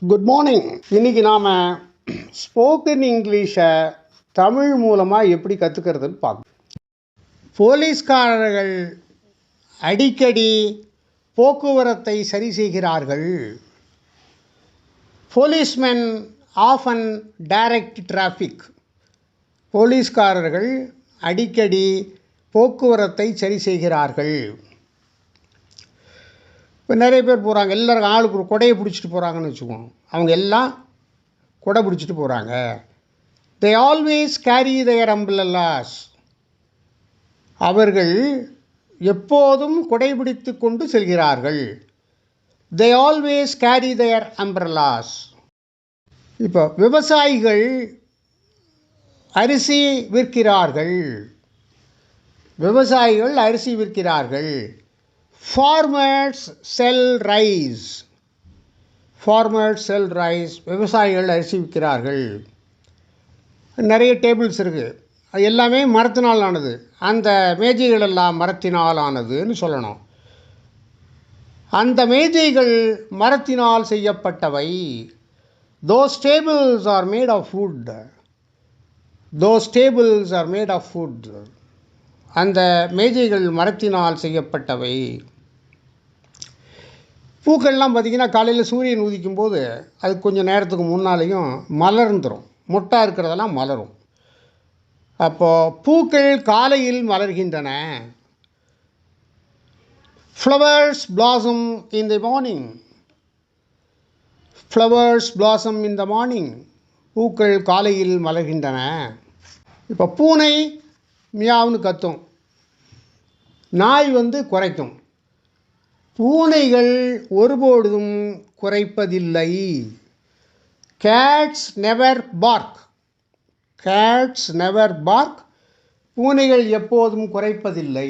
Good morning. இன்றைக்கி நாம் spoken இங்கிலீஷை தமிழ் மூலமாக எப்படி கற்றுக்கிறதுன்னு பார்க்கணும். போலீஸ்காரர்கள் அடிக்கடி போக்குவரத்தை சரி செய்கிறார்கள். Policemen often direct traffic. போலீஸ்காரர்கள் அடிக்கடி போக்குவரத்தை சரி செய்கிறார்கள். இப்போ நிறைய பேர் போகிறாங்க, எல்லோரும் ஆளுக்கு ஒரு கொடையை பிடிச்சிட்டு போகிறாங்கன்னு வச்சுக்குவோம். அவங்க எல்லாம் கொடை பிடிச்சிட்டு போகிறாங்க. They always carry their umbrellas. அவர்கள் எப்போதும் கொடை பிடித்து கொண்டு செல்கிறார்கள். They always carry their umbrellas. இப்போ விவசாயிகள் அரிசி விற்கிறார்கள். விவசாயிகள் அரிசி விற்கிறார்கள். Farmers sell rice. Farmers sell rice. விவசாயிகள் அரிசி விற்கிறார்கள். நிறைய டேபிள்ஸ் இருக்குது. அது எல்லாமே மரத்தினால் ஆனது. அந்த மேஜைகள் எல்லாம் மரத்தினால் ஆனதுன்னு சொல்லணும். அந்த மேஜைகள் மரத்தினால் செய்யப்பட்டவை. Those tables are made of wood. Those tables are made of wood. அந்த மேஜைகள் மரத்தினால் செய்யப்பட்டவை. பூக்கள்லாம் பார்த்திங்கன்னா காலையில் சூரியன் உதிக்கும்போது அது கொஞ்சம் நேரத்துக்கு முன்னாலேயும் மலர்ந்துடும். மொட்டாக இருக்கிறதெல்லாம் மலரும். அப்போது பூக்கள் காலையில் மலர்கின்றன. Flowers blossom in the morning. Flowers blossom in the morning. பூக்கள் காலையில் மலர்கின்றன. இப்போ பூனை மியாவுன்னு கத்தும், நாய் குறைக்கும். பூனைகள் ஒருபொழுதும் குறைப்பதில்லை. Cats never bark. Cats never bark. பூனைகள் எப்போதும் குறைப்பதில்லை.